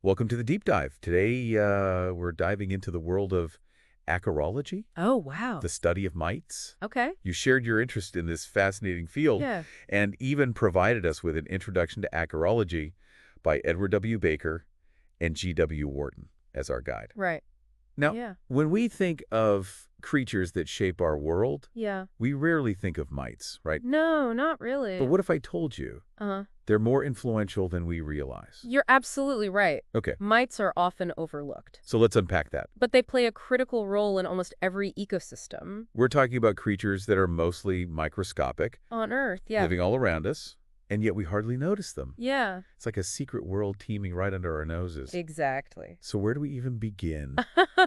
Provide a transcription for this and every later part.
Welcome to the deep dive. Today, we're diving into the world of acarology, Oh, wow. the study of mites. Okay. You shared your interest in this fascinating field Yeah. and even provided us with an introduction to acarology by Edward W. Baker and G. W. Wharton as our guide. Right. Now, Yeah. when we think of creatures that shape our world, Yeah. we rarely think of mites, right? No, not But really. what if I told you Uh-huh. they're more influential than we realize? You're absolutely right. Okay, Mites are often overlooked, so let's unpack that. but they play a critical role in almost every ecosystem We're talking about creatures that are mostly microscopic, on Earth. Yeah. living all around us, and yet we hardly notice them. Yeah. It's like a secret world teeming right under our noses. Exactly. So where do we even begin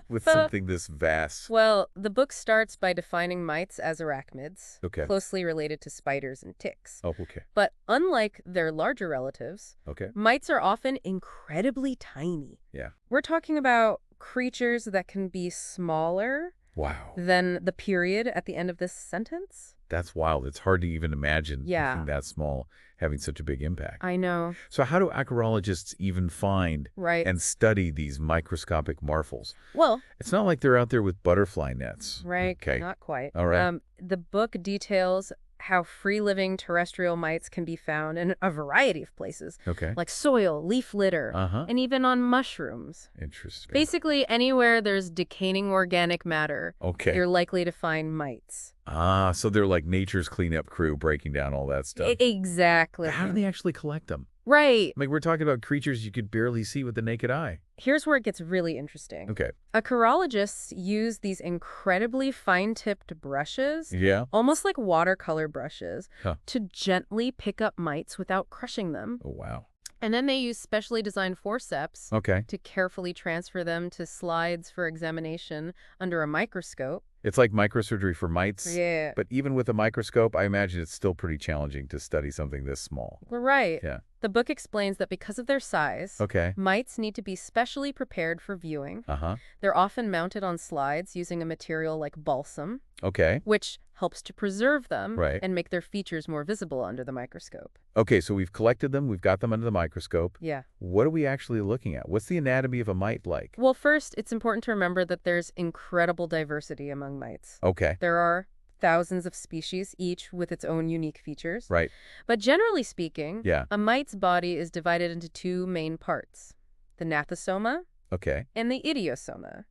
with something this vast? Well, the book starts by defining mites as arachnids, Okay. closely related to spiders and ticks. Oh, okay. But unlike their larger relatives, Okay. mites are often incredibly tiny. Yeah. We're talking about creatures that can be smaller Wow. than the period at the end of this sentence. That's wild. It's hard to even imagine Yeah. something that small having such a big impact. I know, So how do acarologists even find right? and study these microscopic marvels? Well, It's not like they're out there with butterfly nets. right, Okay. not quite. All right. The book details how free-living terrestrial mites can be found in a variety of places, Okay. like soil, leaf litter, Uh-huh. and even on mushrooms. Interesting. Basically, anywhere there's decaying organic matter, Okay. you're likely to find mites. Ah, so they're like nature's cleanup crew breaking down all that stuff. Exactly. How do they actually collect them? Right. I mean, we're talking about creatures you could barely see with the naked eye. Here's where it gets really interesting. Okay. Acarologists use these incredibly fine-tipped brushes, Yeah? almost like watercolor brushes, Huh. to gently pick up mites without crushing them. Oh, wow. And then they use specially designed forceps Okay. to carefully transfer them to slides for examination under a microscope. It's like microsurgery for mites. Yeah. But even with a microscope, I imagine it's still pretty challenging to study something this small. We're right. Yeah. The book explains that because of their size, Okay. mites need to be specially prepared for viewing. Uh-huh. They're often mounted on slides using a material like balsam, Okay. which helps to preserve them Right. and make their features more visible under the microscope. Okay, so we've collected them. We've got them under the microscope. Yeah. What are we actually looking at? What's the anatomy of a mite like? Well, first, it's important to remember that there's incredible diversity among mites. Okay. There are thousands of species, each with its own unique features. Right. But generally speaking, Yeah. a mite's body is divided into two main parts, the gnathosoma Okay. and the idiosoma.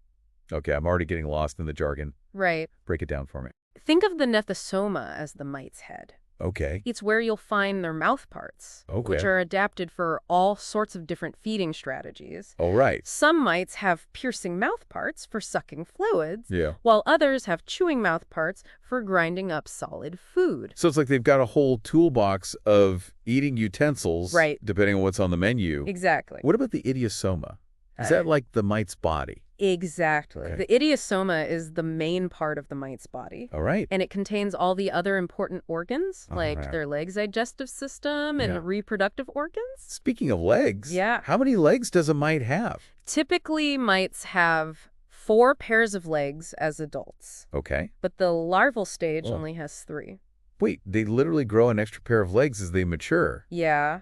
Okay, I'm already getting lost in the jargon. Right. Break it down for me. Think of the gnathosoma as the mite's head. Okay. It's where you'll find their mouth parts, which Okay. are adapted for all sorts of different feeding strategies. All right. Some mites have piercing mouth parts for sucking fluids, Yeah. while others have chewing mouth parts for grinding up solid food. So it's like they've got a whole toolbox of eating utensils, Right. depending on what's on the menu. Exactly. What about the idiosoma? Is that like the mite's body? Exactly. Okay. The idiosoma is the main part of the mite's body. All right. And it contains all the other important organs, All like right. their legs' digestive system and Yeah. reproductive organs. Speaking of legs, Yeah. how many legs does a mite have? Typically, mites have 4 pairs of legs as adults, Okay. but the larval stage Oh. only has 3. Wait, they literally grow an extra pair of legs as they mature. Yeah.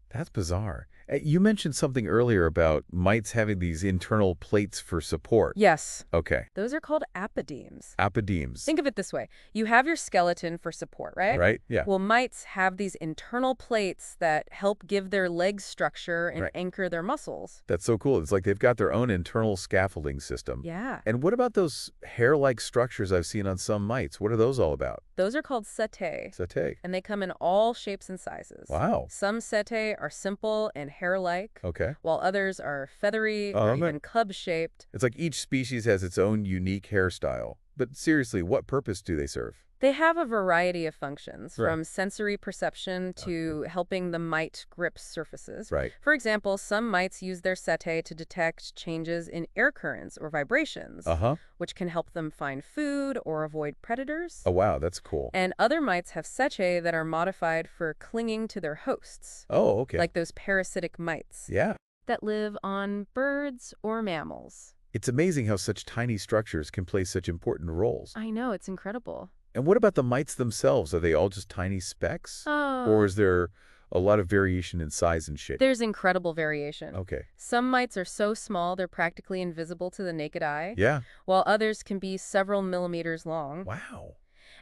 That's bizarre. You mentioned something earlier about mites having these internal plates for support. Yes. Okay. Those are called apodemes. Apodemes. Think of it this way. You have your skeleton for support, right? Right? Yeah. Well, mites have these internal plates that help give their legs structure and Right. anchor their muscles. That's so cool. It's like they've got their own internal scaffolding system. Yeah. And what about those hair-like structures I've seen on some mites? What are those all about? Those are called setae, Setae. and they come in all shapes and sizes. Wow. Some setae are simple and hair-like, Okay. while others are feathery Oh, or okay. even club-shaped. It's like each species has its own unique hairstyle. But seriously, what purpose do they serve? They have a variety of functions, Right. from sensory perception to helping the mite grip surfaces. Right. For example, some mites use their setae to detect changes in air currents or vibrations, Uh-huh. which can help them find food or avoid predators. Oh, wow. That's cool. And other mites have setae that are modified for clinging to their hosts, Oh, okay. like those parasitic mites Yeah. that live on birds or mammals. It's amazing how such tiny structures can play such important roles. I know, it's incredible. And what about the mites themselves? Are they all just tiny specks? Oh. Or is there A lot of variation in size and shape. There's incredible variation. Okay. Some mites are so small they're practically invisible to the naked eye, Yeah. while others can be several millimeters long. Wow.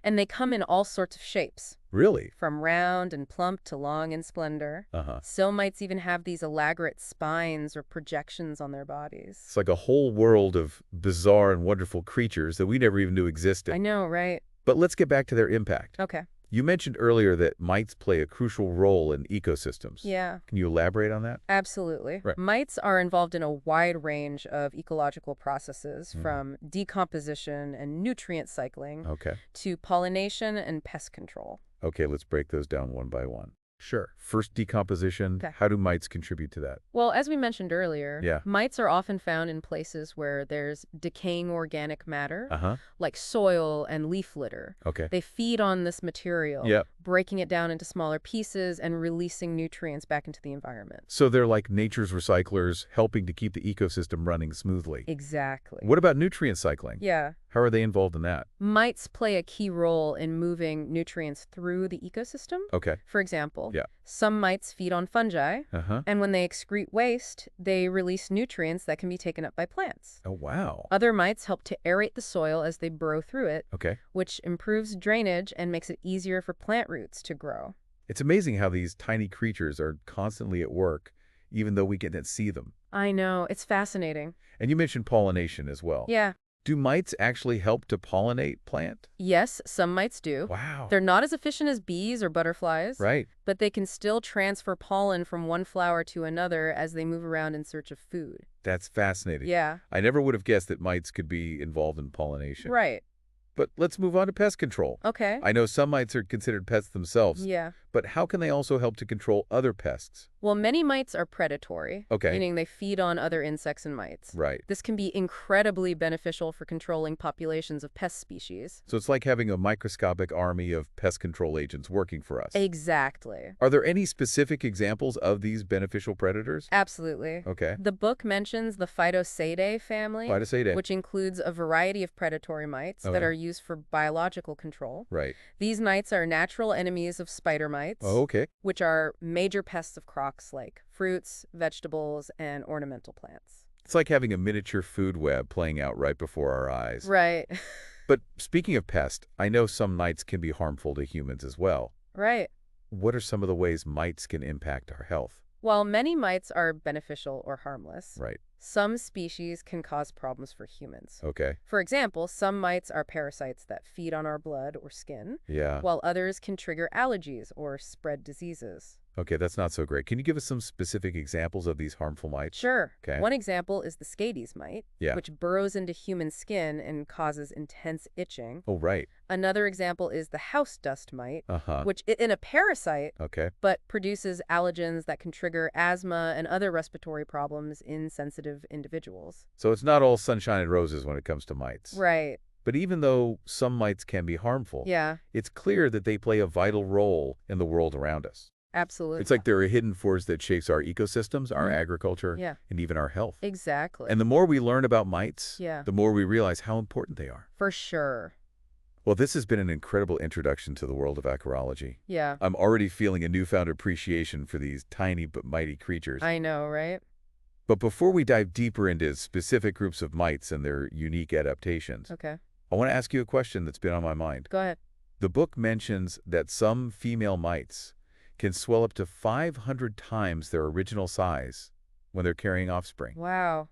And they come in all sorts of shapes, Really? from round and plump to long in splendor. Uh-huh. Some mites even have these elaborate spines or projections on their bodies. It's like a whole world of bizarre and wonderful creatures that we never even knew existed. I know, right? But let's get back to their impact. Okay. You mentioned earlier that mites play a crucial role in ecosystems. Yeah. Can you elaborate on that? Absolutely. Right. Mites are involved in a wide range of ecological processes, Mhm. from decomposition and nutrient cycling Okay. to pollination and pest control. Okay, let's break those down one by one. Sure. First, decomposition. Okay. How do mites contribute to that? Well, as we mentioned earlier, Yeah. mites are often found in places where there's decaying organic matter, Uh-huh. like soil and leaf litter. Okay. They feed on this material, Yep. breaking it down into smaller pieces and releasing nutrients back into the environment. So they're like nature's recyclers, helping to keep the ecosystem running smoothly. Exactly. What about nutrient cycling? Yeah. How are they involved in that? Mites play a key role in moving nutrients through the ecosystem. Okay. For example, Yeah. some mites feed on fungi, Uh-huh. and when they excrete waste, they release nutrients that can be taken up by plants. Oh, wow. Other mites help to aerate the soil as they burrow through it, Okay. which improves drainage and makes it easier for plant roots to grow. It's amazing how these tiny creatures are constantly at work, even though we can't see them. I know, it's fascinating. And you mentioned pollination as well. Yeah. Do mites actually help to pollinate plant? Yes, some mites do. Wow. They're not as efficient as bees or butterflies, Right. but they can still transfer pollen from one flower to another as they move around in search of food. That's fascinating. Yeah. I never would have guessed that mites could be involved in pollination. Right. But let's move on to pest control. Okay. I know some mites are considered pests themselves, Yeah. but how can they also help to control other pests? Well, many mites are predatory, Okay. meaning they feed on other insects and mites. Right. This can be incredibly beneficial for controlling populations of pest species. So it's like having a microscopic army of pest control agents working for us. Exactly. Are there any specific examples of these beneficial predators? Absolutely. Okay. The book mentions the Phytoceae family, Phytoceae. which includes a variety of predatory mites that Okay. are used for biological control. Right. These mites are natural enemies of spider mites, Oh, okay. which are major pests of crops like fruits, vegetables, and ornamental plants. It's like having a miniature food web playing out right before our eyes. Right. But speaking of pests, I know some mites can be harmful to humans as well. Right. What are some of the ways mites can impact our health? While many mites are beneficial or harmless, Right. some species can cause problems for humans. Okay. For example, some mites are parasites that feed on our blood or skin, Yeah. while others can trigger allergies or spread diseases. Okay, that's not so great. Can you give us some specific examples of these harmful mites? Sure. Okay. One example is the scabies mite, Yeah. which burrows into human skin and causes intense itching. Oh, right. Another example is the house dust mite, Uh-huh. which is a parasite Okay. but produces allergens that can trigger asthma and other respiratory problems in sensitive individuals. So it's not all sunshine and roses when it comes to mites. Right. But even though some mites can be harmful, Yeah, it's clear that they play a vital role in the world around us. absolutely. It's like they're a hidden force that shapes our ecosystems, our agriculture, Yeah. and even our health. Exactly. And the more we learn about mites, Yeah. the more we realize how important they are. For sure. Well, this has been an incredible introduction to the world of acarology. Yeah. I'm already feeling a newfound appreciation for these tiny but mighty creatures. I know, right? But before we dive deeper into specific groups of mites and their unique adaptations, Okay. I want to ask you a question that's been on my mind. Go ahead. The book mentions that some female mites can swell up to 500 times their original size when they're carrying offspring. Wow.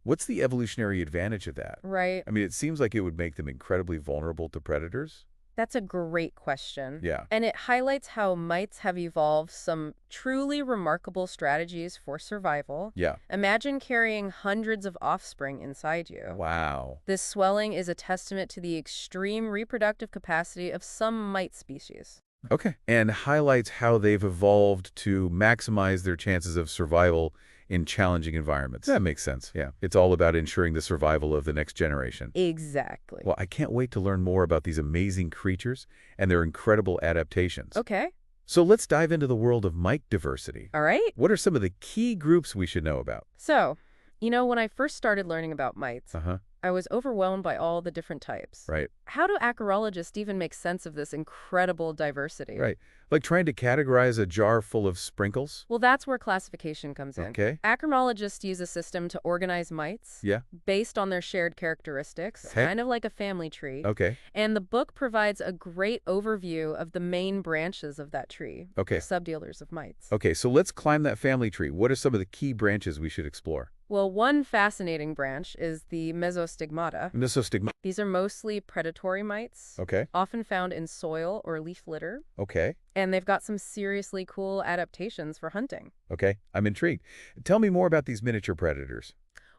What's the evolutionary advantage of that? Right. I mean, it seems like it would make them incredibly vulnerable to predators. That's a great question. Yeah. And it highlights how mites have evolved some truly remarkable strategies for survival. Yeah. Imagine carrying hundreds of offspring inside you. Wow. This swelling is a testament to the extreme reproductive capacity of some mite species. Okay. And highlights how they've evolved to maximize their chances of survival in challenging environments. That makes sense. Yeah. It's all about ensuring the survival of the next generation. Exactly. Well, I can't wait to learn more about these amazing creatures and their incredible adaptations. Okay. So let's dive into the world of mite diversity. All right. What are some of the key groups we should know about? So, when I first started learning about mites, Uh-huh. I was overwhelmed by all the different types. Right. How do acarologists even make sense of this incredible diversity? Right. Like trying to categorize a jar full of sprinkles? Well, that's where classification comes in. Okay. Acarologists use a system to organize mites Yeah. based on their shared characteristics, Okay. kind of like a family tree. Okay. And the book provides a great overview of the main branches of that tree, Okay. the subdealers of mites. Okay, so let's climb that family tree. What are some of the key branches we should explore? Well, one fascinating branch is the mesostigmata. Mesostigma. These are mostly predatory mites, Okay. often found in soil or leaf litter, Okay. and they've got some seriously cool adaptations for hunting. Okay. I'm intrigued. Tell me more about these miniature predators.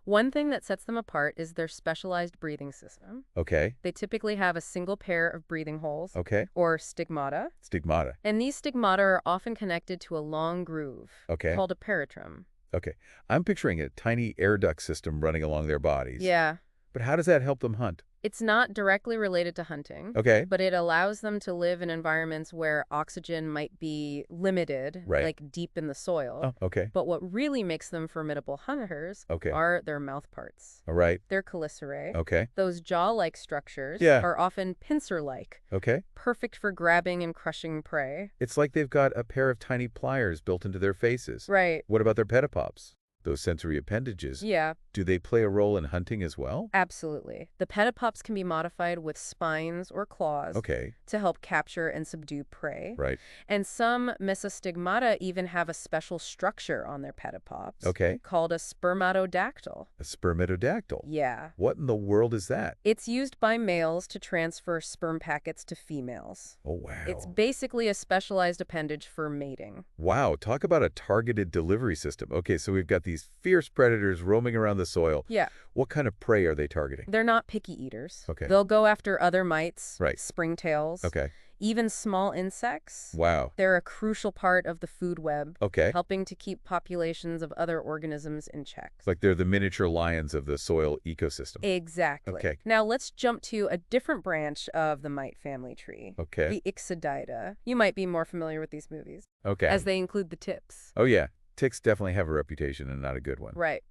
One thing that sets them apart is their specialized breathing system. Okay. They typically have a single pair of breathing holes, Okay. or stigmata, Stigmata. and these stigmata are often connected to a long groove Okay. called a peritrum. Okay. I'm picturing a tiny air duct system running along their bodies. Yeah, But how does that help them hunt? it's not directly related to hunting. Okay. But it allows them to live in environments where oxygen might be limited, Right. like deep in the soil. Oh, okay. But what really makes them formidable hunters Okay. are their mouth parts. All right. Their chelicerae, Okay. those jaw-like structures, Yeah. are often pincer-like, Okay. perfect for grabbing and crushing prey. It's like they've got a pair of tiny pliers built into their faces. Right. What about their pedipalps? Those sensory appendages. Yeah, Do they play a role in hunting as well? absolutely. The pedipalps can be modified with spines or claws Okay. to help capture and subdue prey. Right. And some mesostigmata even have a special structure on their pedipalps Okay. called a spermatodactyl. A spermatodactyl. Yeah. What in the world is that? It's used by males to transfer sperm packets to females. Oh, wow. It's basically a specialized appendage for mating. Wow, talk about a targeted delivery system. Okay, so we've got these fierce predators roaming around the soil. Yeah. What kind of prey are they targeting? They're not picky eaters. Okay. They'll go after other mites, Right. springtails, Okay. even small insects. Wow. They're a crucial part of the food web, Okay. helping to keep populations of other organisms in check. It's like they're the miniature lions of the soil ecosystem. Exactly. Okay. Now let's jump to a different branch of the mite family tree. Okay. The Ixodiida. You might be more familiar with these movies, Okay. as they include the tips. Oh, yeah. Ticks definitely have a reputation and not a good one. Right.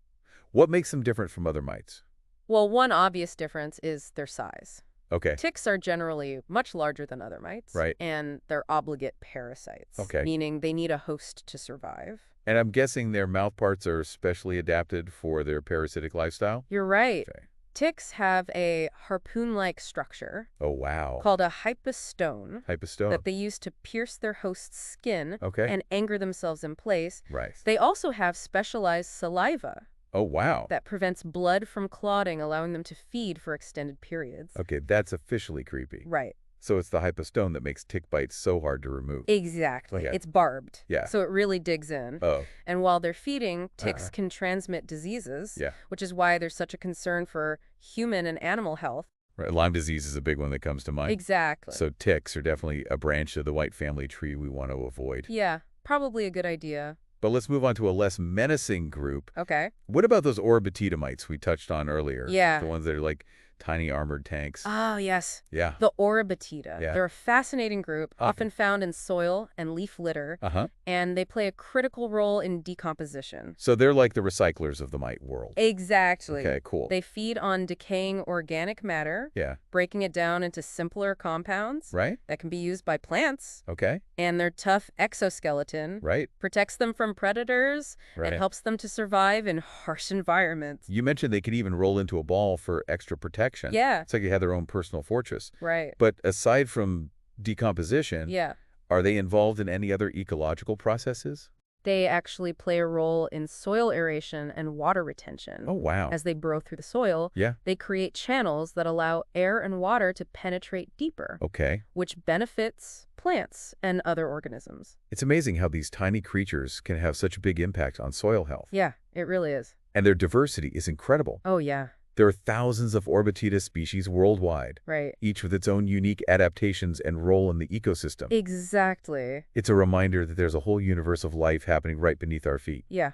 What makes them different from other mites? Well, one obvious difference is their size. Okay. Ticks are generally much larger than other mites. Right. And they're obligate parasites. Okay. Meaning they need a host to survive. And I'm guessing their mouth parts are specially adapted for their parasitic lifestyle? You're right. Okay. Ticks have a harpoon-like structure Oh, wow. called a hypostone Hypostone. that they use to pierce their host's skin Okay. and anchor themselves in place. Right. They also have specialized saliva Oh, wow. that prevents blood from clotting, allowing them to feed for extended periods. Okay, that's officially creepy. Right. So it's the hypostone that makes tick bites so hard to remove. Exactly. Okay. It's barbed. Yeah. So it really digs in. Oh, And while they're feeding, ticks Uh-huh. can transmit diseases, yeah. which is why there's such a concern for human and animal health. Right. Lyme disease is a big one that comes to mind. Exactly. So ticks are definitely a branch of the white family tree we want to avoid. Yeah, probably a good idea. But let's move on to a less menacing group. Okay. What about those orbatida mites we touched on earlier? Yeah. The ones that are like tiny armored tanks. Oh, yes. Yeah. The Orbatida. Yeah. They're a fascinating group, Often. often found in soil and leaf litter, Uh-huh. and they play a critical role in decomposition. So they're like the recyclers of the mite world. Exactly. Okay, cool. They feed on decaying organic matter, Yeah. breaking it down into simpler compounds Right? that can be used by plants, Okay. and their tough exoskeleton Right. protects them from predators Right. and helps them to survive in harsh environments. You mentioned they can even roll into a ball for extra protection. Yeah, It's like they have their own personal fortress. right. But aside from decomposition, Yeah. are they involved in any other ecological processes? They actually play a role in soil aeration and water retention. Oh, wow. As they burrow through the soil, Yeah. they create channels that allow air and water to penetrate deeper, Okay. which benefits plants and other organisms. It's amazing how these tiny creatures can have such a big impact on soil health. Yeah, it really is. And their diversity is incredible. Oh, yeah, There are thousands of Orbatida species worldwide, right. each with its own unique adaptations and role in the ecosystem. Exactly. It's a reminder that there's a whole universe of life happening right beneath our feet. Yeah,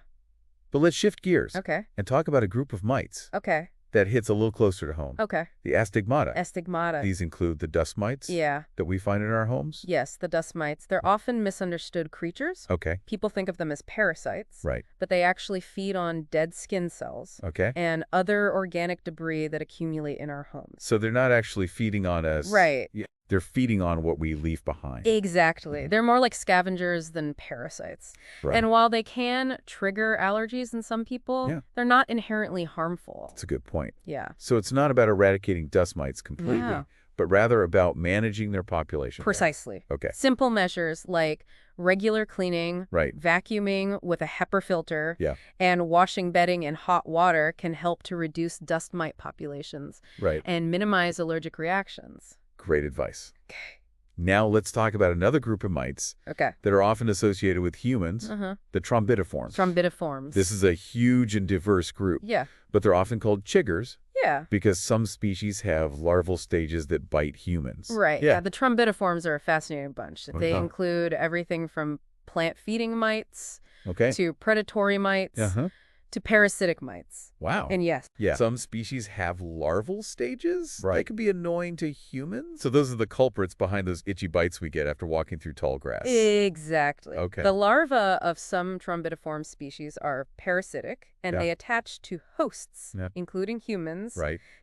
But let's shift gears okay, and talk about a group of mites okay. that hits a little closer to home. Okay. The astigmata. Astigmata. These include the dust mites Yeah. that we find in our homes? Yes, the dust mites. They're often misunderstood creatures. Okay. People think of them as parasites. Right. But they actually feed on dead skin cells. Okay. And other organic debris that accumulate in our homes. So they're not actually feeding on us. Right. Yeah, they're feeding on what we leave behind. Exactly. They're more like scavengers than parasites. Right. And while they can trigger allergies in some people, they're not inherently harmful. That's a good point. Yeah. So it's not about eradicating dust mites completely, but rather about managing their population. Precisely. Okay. Simple measures like regular cleaning, vacuuming with a HEPA filter, and washing bedding in hot water can help to reduce dust mite populations and minimize allergic reactions. Great advice. Okay. Now let's talk about another group of mites that are often associated with humans, the trombitiforms. Trombitiforms. This is a huge and diverse group. Yeah. But they're often called chiggers. Yeah. Because some species have larval stages that bite humans. Right. Yeah. The trombitiforms are a fascinating bunch. They include everything from plant-feeding mites to predatory mites to parasitic mites. Wow. And yes. Some species have larval stages? They can be annoying to humans? So those are the culprits behind those itchy bites we get after walking through tall grass. Exactly. Okay. The larvae of some trombitiform species are parasitic, and they attach to hosts, including humans,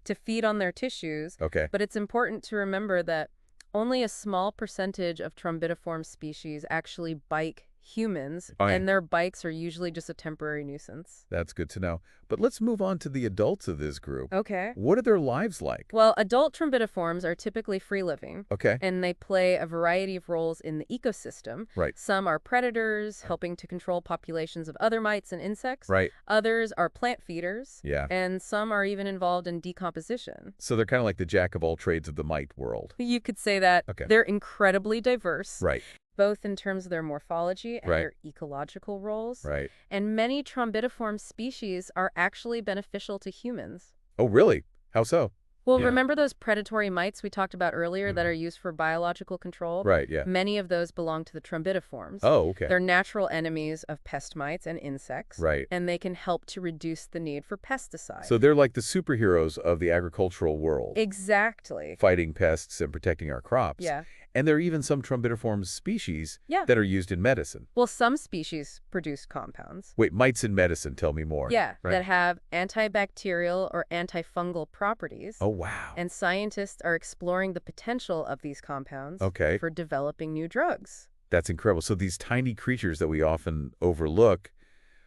to feed on their tissues. Okay. But it's important to remember that only a small percentage of trombitiform species actually bite humans, and their bites are usually just a temporary nuisance. That's good to know. But let's move on to the adults of this group. Okay. What are their lives like? Well, adult trombitiforms are typically free-living. Okay. And they play a variety of roles in the ecosystem. Right. Some are predators, helping to control populations of other mites and insects. Right. Others are plant feeders. Yeah. And some are even involved in decomposition. So they're kind of like the jack of all trades of the mite world. You could say that. Okay. They're incredibly diverse. Right. Both in terms of their morphology and their ecological roles. Right. And many trombitiform species are actually beneficial to humans. Oh, really? How so? Well, remember those predatory mites we talked about earlier that are used for biological control? Right, yeah. Many of those belong to the trombitiforms. Oh, okay. They're natural enemies of pest mites and insects. Right. And they can help to reduce the need for pesticides. So they're like the superheroes of the agricultural world. Exactly. Fighting pests and protecting our crops. Yeah. And there are even some trombitiform species that are used in medicine. Well, some species produce compounds. Wait, mites in medicine, tell me more. Yeah, that have antibacterial or antifungal properties. Oh, wow. And scientists are exploring the potential of these compounds for developing new drugs. That's incredible. So these tiny creatures that we often overlook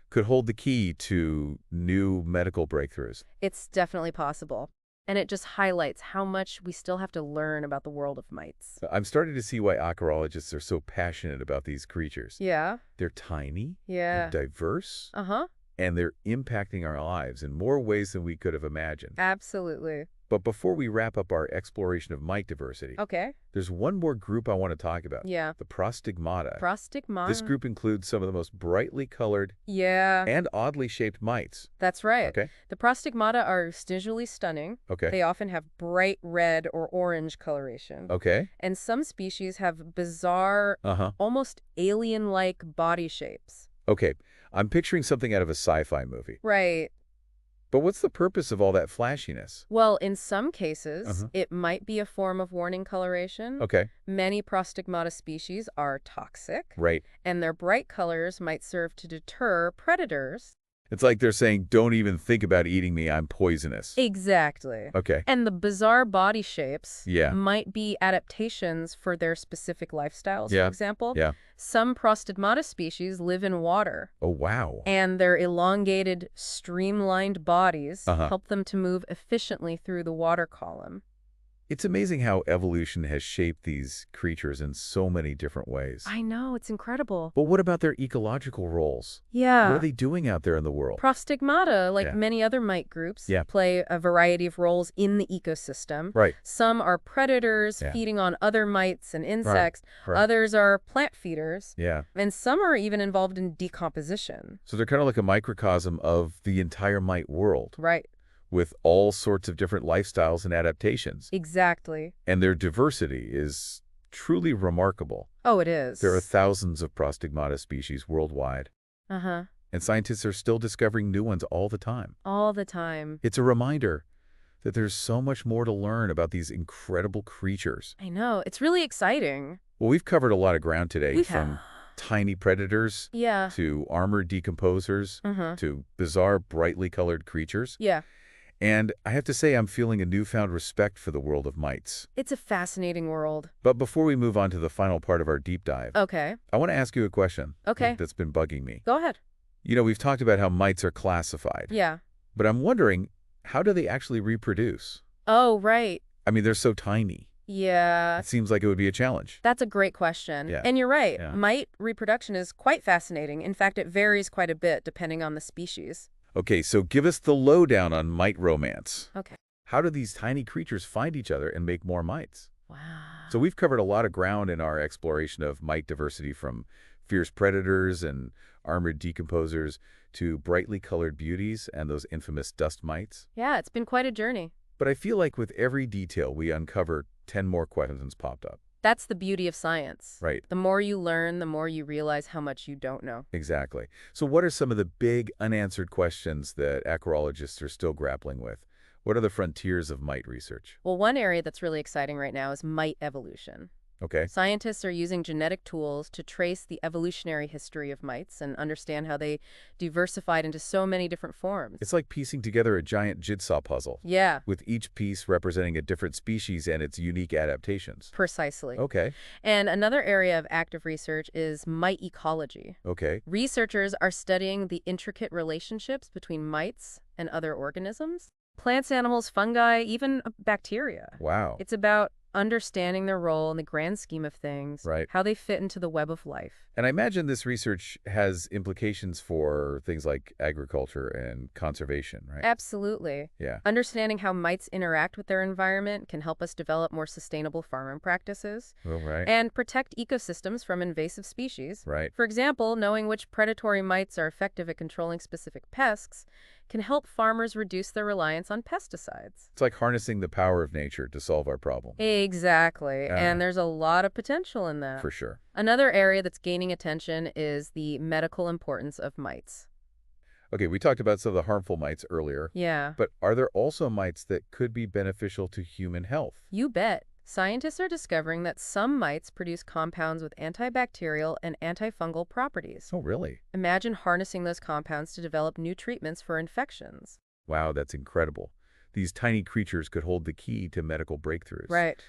could hold the key to new medical breakthroughs. It's definitely possible. And it just highlights how much we still have to learn about the world of mites. I'm starting to see why acarologists are so passionate about these creatures. Yeah. They're tiny. Yeah. They're diverse. Uh-huh. And they're impacting our lives in more ways than we could have imagined. Absolutely. But before we wrap up our exploration of mite diversity, there's one more group I want to talk about. Yeah. The prostigmata. Prostigmata. This group includes some of the most brightly colored and oddly shaped mites. That's right. Okay. The prostigmata are visually stunning. Okay. They often have bright red or orange coloration. Okay. And some species have bizarre, almost alien-like body shapes. Okay. I'm picturing something out of a sci-fi movie. Right. But what's the purpose of all that flashiness? Well, in some cases, it might be a form of warning coloration. Okay. Many prostigmata species are toxic. Right. And their bright colors might serve to deter predators. It's like they're saying, don't even think about eating me, I'm poisonous. Exactly. Okay. And the bizarre body shapes might be adaptations for their specific lifestyles, for example. Yeah. Some prostigmata species live in water. Oh, wow. And their elongated, streamlined bodies help them to move efficiently through the water column. It's amazing how evolution has shaped these creatures in so many different ways. I know, it's incredible. But what about their ecological roles? Yeah. What are they doing out there in the world? Prostigmata, like many other mite groups, play a variety of roles in the ecosystem. Right. Some are predators, feeding on other mites and insects. Right. Others are plant feeders. Yeah. And some are even involved in decomposition. So they're kind of like a microcosm of the entire mite world. Right. With all sorts of different lifestyles and adaptations. Exactly. And their diversity is truly remarkable. Oh, it is. There are thousands of prostigmata species worldwide. Uh-huh. And scientists are still discovering new ones all the time. All the time. It's a reminder that there's so much more to learn about these incredible creatures. I know. It's really exciting. Well, we've covered a lot of ground today, from have. tiny predators Yeah. to armored decomposers to bizarre, brightly colored creatures. Yeah. And I have to say, I'm feeling a newfound respect for the world of mites. It's a fascinating world. But before we move on to the final part of our deep dive, Okay. I want to ask you a question Okay. that's been bugging me. Go ahead. You know, we've talked about how mites are classified. Yeah. But I'm wondering, how do they actually reproduce? Oh, right. I mean, they're so tiny. Yeah. It seems like it would be a challenge. That's a great question. Yeah. And you're right. Yeah. Mite reproduction is quite fascinating. In fact, it varies quite a bit depending on the species. Okay, so give us the lowdown on mite romance. Okay. How do these tiny creatures find each other and make more mites? Wow. So we've covered a lot of ground in our exploration of mite diversity, from fierce predators and armored decomposers to brightly colored beauties and those infamous dust mites. Yeah, it's been quite a journey. But I feel like with every detail we uncover, 10 more questions popped up. That's the beauty of science. Right. The more you learn, the more you realize how much you don't know. Exactly. So what are some of the big unanswered questions that acarologists are still grappling with? What are the frontiers of mite research? Well, one area that's really exciting right now is mite evolution. Okay. Scientists are using genetic tools to trace the evolutionary history of mites and understand how they diversified into so many different forms. It's like piecing together a giant jigsaw puzzle. Yeah. With each piece representing a different species and its unique adaptations. Precisely. Okay. And another area of active research is mite ecology. Okay. Researchers are studying the intricate relationships between mites and other organisms. Plants, animals, fungi, even bacteria. Wow. It's about understanding their role in the grand scheme of things, right, how they fit into the web of life. And I imagine this research has implications for things like agriculture and conservation, right? Absolutely. Yeah. Understanding how mites interact with their environment can help us develop more sustainable farming practices. Oh, right. And protect ecosystems from invasive species. Right. For example, knowing which predatory mites are effective at controlling specific pests can help farmers reduce their reliance on pesticides. It's like harnessing the power of nature to solve our problem. Exactly. And there's a lot of potential in that. For sure. Another area that's gaining attention is the medical importance of mites. Okay, we talked about some of the harmful mites earlier. Yeah. But are there also mites that could be beneficial to human health? You bet. Scientists are discovering that some mites produce compounds with antibacterial and antifungal properties. Oh, really? Imagine harnessing those compounds to develop new treatments for infections. Wow, that's incredible. These tiny creatures could hold the key to medical breakthroughs. Right.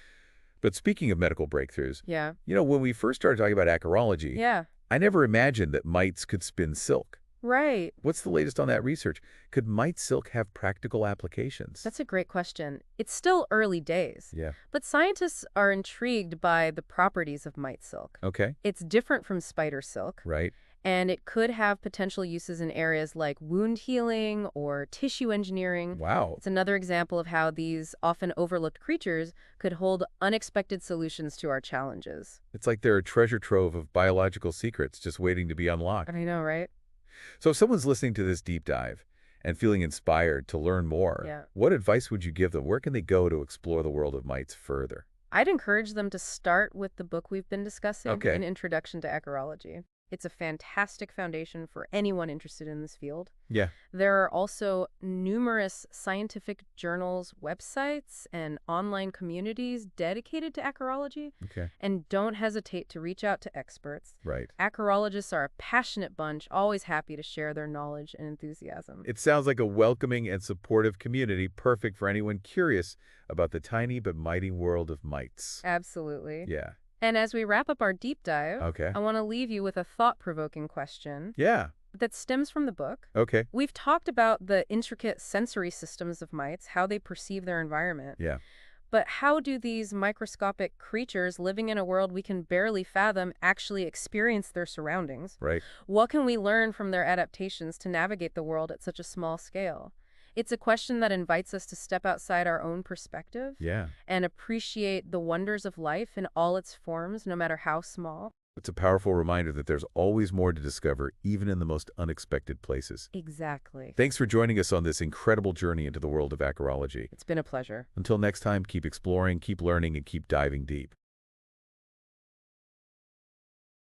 But speaking of medical breakthroughs, yeah, when we first started talking about acarology, I never imagined that mites could spin silk. Right. What's the latest on that research? Could mite silk have practical applications? That's a great question. It's still early days. Yeah. But scientists are intrigued by the properties of mite silk. Okay. It's different from spider silk. Right. And it could have potential uses in areas like wound healing or tissue engineering. Wow. It's another example of how these often overlooked creatures could hold unexpected solutions to our challenges. It's like they're a treasure trove of biological secrets just waiting to be unlocked. I know, right? So if someone's listening to this deep dive and feeling inspired to learn more, what advice would you give them? Where can they go to explore the world of mites further? I'd encourage them to start with the book we've been discussing, An Introduction to Acarology. It's a fantastic foundation for anyone interested in this field. Yeah. There are also numerous scientific journals, websites, and online communities dedicated to acarology. Okay. And don't hesitate to reach out to experts. Right. Acarologists are a passionate bunch, always happy to share their knowledge and enthusiasm. It sounds like a welcoming and supportive community, perfect for anyone curious about the tiny but mighty world of mites. Absolutely. Yeah. And as we wrap up our deep dive, I want to leave you with a thought-provoking question. Yeah. That stems from the book. Okay. We've talked about the intricate sensory systems of mites, how they perceive their environment. Yeah. But how do these microscopic creatures living in a world we can barely fathom actually experience their surroundings? Right. What can we learn from their adaptations to navigate the world at such a small scale? It's a question that invites us to step outside our own perspective and appreciate the wonders of life in all its forms, no matter how small. It's a powerful reminder that there's always more to discover, even in the most unexpected places. Exactly. Thanks for joining us on this incredible journey into the world of acarology. It's been a pleasure. Until next time, keep exploring, keep learning, and keep diving deep.